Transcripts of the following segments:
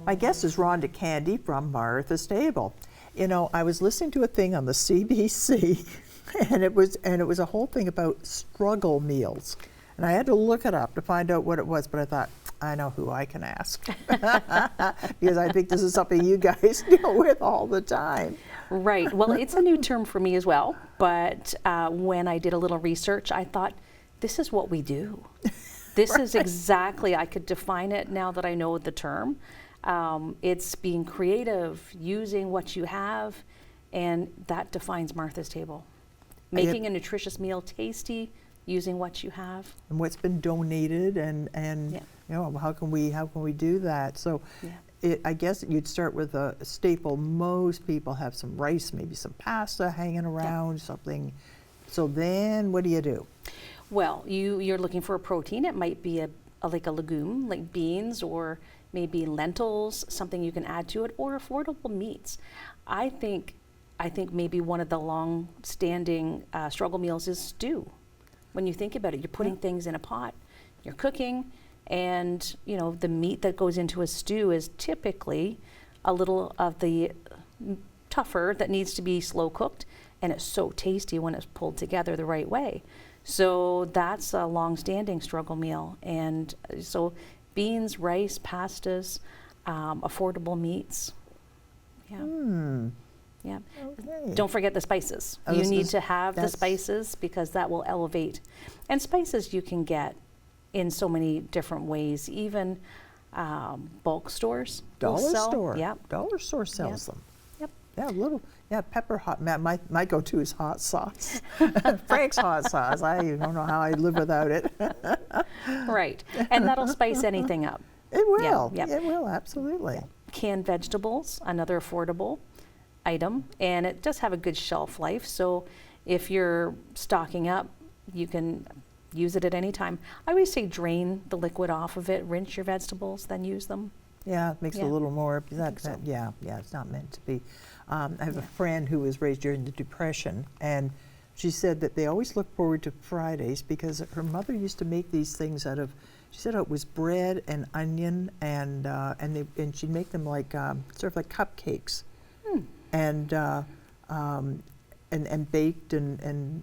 My guest is Ronda Candy from Martha's Table. You know, I was listening to a thing on the CBC, and it was a whole thing about struggle meals, and I had to look it up to find out what it was. But I thought, I know who I can ask because I think this is something you guys deal with all the time. Right. Well, it's a new term for me as well. But when I did a little research, I thought, this is what we do. This is exactly, I could define it now that I know the term. It's being creative, using what you have, and that defines Martha's Table. Making a nutritious meal tasty, using what you have. And what's been donated, and you know, how can we do that? So I guess you'd start with a staple. Most people have some rice, maybe some pasta hanging around, something. So then what do you do? Well, you're looking for a protein. It might be like a legume, like beans, or maybe lentils, something you can add to it, or affordable meats. I think maybe one of the long-standing struggle meals is stew. When you think about it, you're putting things in a pot, you're cooking, and you know the meat that goes into a stew is typically a little of the tougher that needs to be slow cooked, and it's so tasty when it's pulled together the right way. So that's a long-standing struggle meal, and so beans, rice, pastas, affordable meats. Yeah. Yeah. Okay. Don't forget the spices. You need to have the spices because that will elevate. And spices you can get in so many different ways. Even bulk stores. Dollar store. Yep. Dollar store sells them. Yep. Yeah, pepper hot. My go-to is hot sauce. Frank's hot sauce. I don't know how I live without it. Right. And that'll spice anything up. It will. Yeah, It will, absolutely. Yeah. Canned vegetables, another affordable item, and it does have a good shelf life. So if you're stocking up, you can use it at any time. I always say drain the liquid off of it, rinse your vegetables, then use them. Yeah, it makes it a little more. Yeah, it's not meant to be. I have a friend who was raised during the Depression, and she said that they always look forward to Fridays because her mother used to make these things out of. She said it was bread and onion, and she'd make them like sort of like cupcakes, and baked and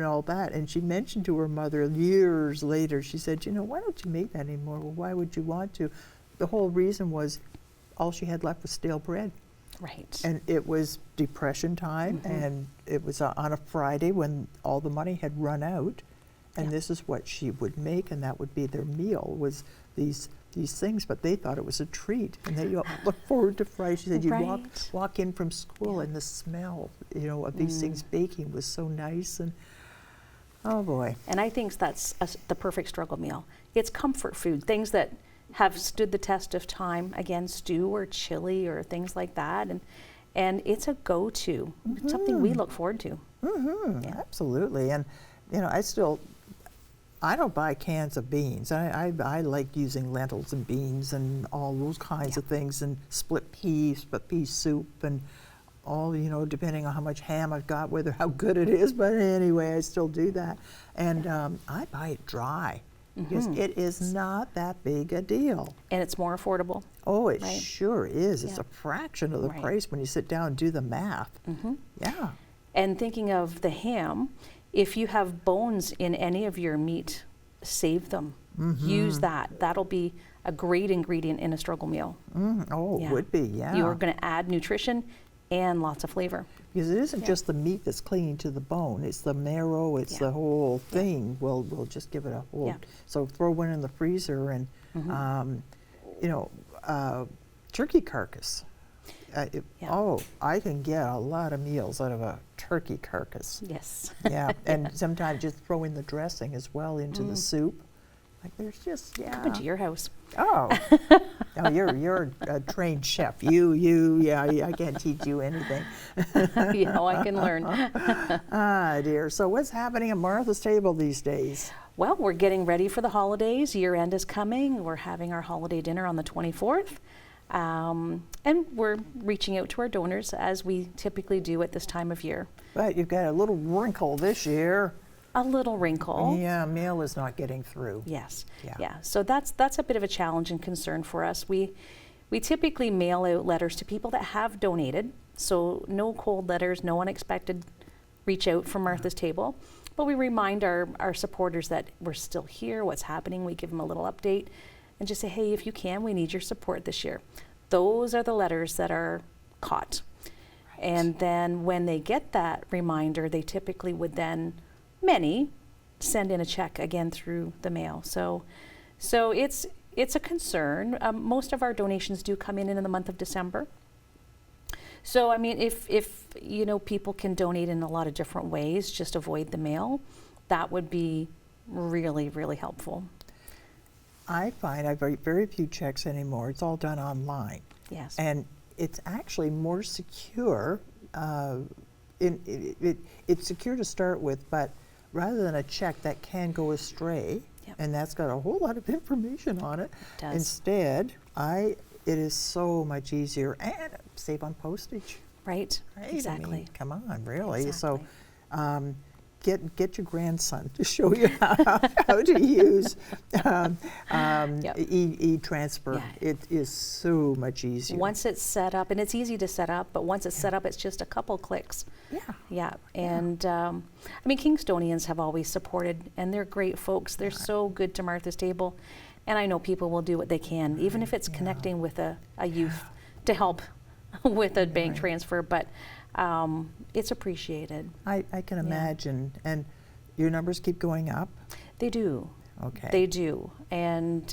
all that. And she mentioned to her mother years later. She said, "You know, why don't you make that anymore?" Well, why would you want to? The whole reason was all she had left was stale bread. Right. And it was Depression time, and it was on a Friday when all the money had run out, and this is what she would make, and that would be their meal, was these things. But they thought it was a treat, and they looked forward to Friday. She said you'd walk in from school, and the smell, you know, of these things baking was so nice, and oh boy. And I think that's the perfect struggle meal. It's comfort food, things that have stood the test of time. Again, stew or chili or things like that, and it's a go-to. It's something we look forward to. Absolutely. And you know, I don't buy cans of beans. I like using lentils and beans and all those kinds of things, and split pea soup, and all, you know, depending on how much ham I've got, how good it is. But anyway, I still do that, and I buy it dry. Because it is not that big a deal. And it's more affordable. Oh, it sure is. It's a fraction of the price when you sit down and do the math. Yeah. And thinking of the ham, if you have bones in any of your meat, save them. Use that. That'll be a great ingredient in a struggle meal. Oh, it would be, yeah. You're going to add nutrition and lots of flavor. Because it isn't just the meat that's clinging to the bone, it's the marrow, it's the whole thing. We'll just give it a hold. So throw one in the freezer, and you know, turkey carcass. Oh, I can get a lot of meals out of a turkey carcass. Yes. Yeah, and sometimes just throw in the dressing as well into the soup. Like there's just Coming to your house. Oh, no, you're a trained chef. I can't teach you anything. You know, I can learn. Ah, dear. So what's happening at Martha's Table these days? Well, we're getting ready for the holidays. Year end is coming. We're having our holiday dinner on the 24th. And we're reaching out to our donors as we typically do at this time of year. But you've got a little wrinkle this year. A little wrinkle. Yeah, mail is not getting through. Yes. Yeah. So that's a bit of a challenge and concern for us. We we typically mail out letters to people that have donated. So no cold letters, no unexpected reach out from Martha's Table. But we remind our supporters that we're still here, what's happening. We give them a little update and just say, hey, if you can, we need your support this year. Those are the letters that are caught. Right. And then when they get that reminder, they typically would then, many, send in a check again through the mail. So it's a concern. Most of our donations do come in the month of December. So, I mean, if you know, people can donate in a lot of different ways, just avoid the mail, that would be really, really helpful. I find I very, very few checks anymore. It's all done online. Yes. And it's actually more secure. It's secure to start with, but rather than a check that can go astray, yep. and that's got a whole lot of information on it, it does. Instead, it is so much easier and save on postage. Right, exactly. I mean, come on, really. Exactly. So get your grandson to show you how to use Yep. e-transfer. Yeah. It is so much easier. Once it's set up, and it's easy to set up, but once it's set up, it's just a couple clicks. Yeah. Yeah, and I mean, Kingstonians have always supported, and they're great folks. They're so good to Martha's Table, and I know people will do what they can, even if it's connecting with a youth to help with a bank transfer, but it's appreciated. I can imagine. And your numbers keep going up? They do. Okay. They do. And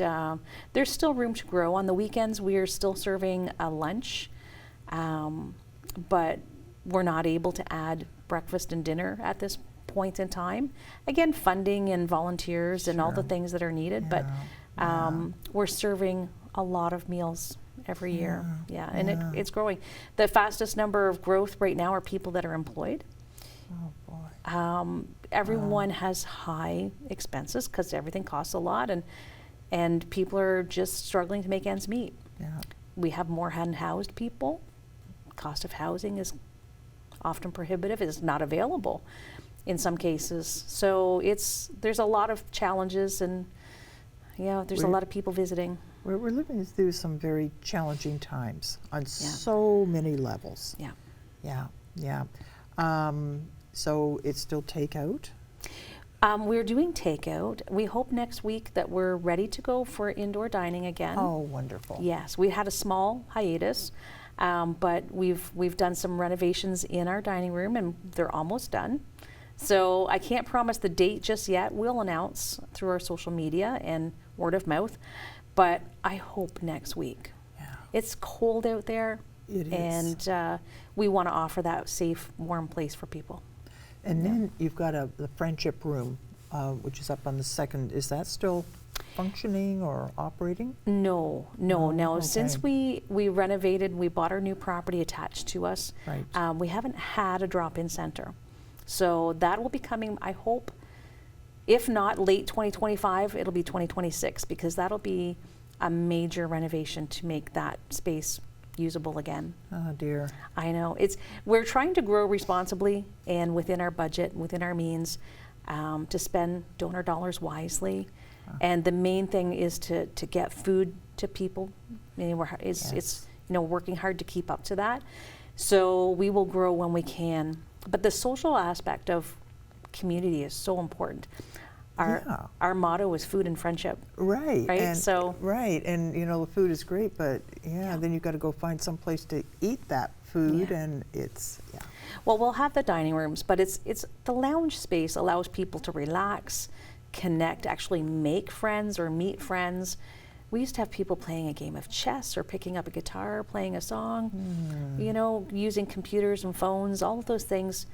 there's still room to grow. On the weekends, we are still serving a lunch, but we're not able to add breakfast and dinner at this point in time. Again, funding and volunteers and all the things that are needed, but we're serving a lot of meals every year. Yeah, and it's growing. The fastest number of growth right now are people that are employed. Oh boy. Everyone has high expenses because everything costs a lot, and people are just struggling to make ends meet. Yeah. We have more unhoused people. Cost of housing is often prohibitive. It's not available in some cases. So there's a lot of challenges, and there's a lot of people visiting. We're living through some very challenging times on so many levels. Yeah. Yeah. So it's still takeout? We're doing takeout. We hope next week that we're ready to go for indoor dining again. Oh, wonderful. Yes, we had a small hiatus, but we've done some renovations in our dining room, and they're almost done. So I can't promise the date just yet. We'll announce through our social media and word of mouth, but I hope next week. Yeah. It's cold out there. It is. And we want to offer that safe, warm place for people. And then you've got the friendship room, which is up on the second. Is that still functioning or operating? No. Okay. Since we renovated, we bought our new property attached to us. Right. We haven't had a drop-in center. So that will be coming, I hope, if not late 2025, it'll be 2026, because that'll be a major renovation to make that space usable again. Oh dear. I know. We're trying to grow responsibly and within our budget, within our means, to spend donor dollars wisely. And the main thing is to get food to people. It's working hard to keep up to that. So we will grow when we can. But the social aspect of community is so important. Our motto is food and friendship. Right. Right. And, so. Right. And the food is great, but then you've got to go find some place to eat that food, and it's Well, we'll have the dining rooms, but it's the lounge space allows people to relax, connect, actually make friends or meet friends. We used to have people playing a game of chess or picking up a guitar, playing a song, using computers and phones, all of those things.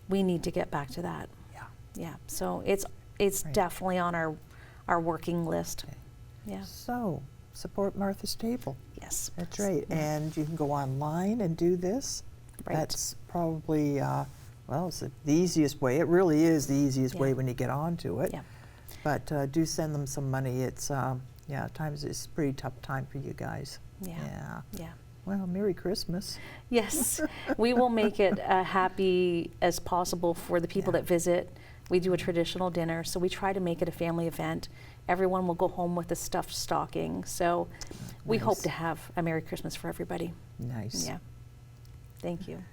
We need to get back to that. Yeah. So it's definitely on our working list. Okay. Yeah. So support Martha's Table. Yes. That's right. Yeah. And you can go online and do this. Right. That's probably it's the easiest way. It really is the easiest way when you get onto it. Yeah. But do send them some money. It's times it's a pretty tough time for you guys. Yeah. Well, Merry Christmas. Yes, we will make it happy as possible for the people that visit. We do a traditional dinner, so we try to make it a family event, everyone will go home with a stuffed stocking. So we hope Nice. to have a Merry Christmas for everybody. Nice. Yeah. Thank you.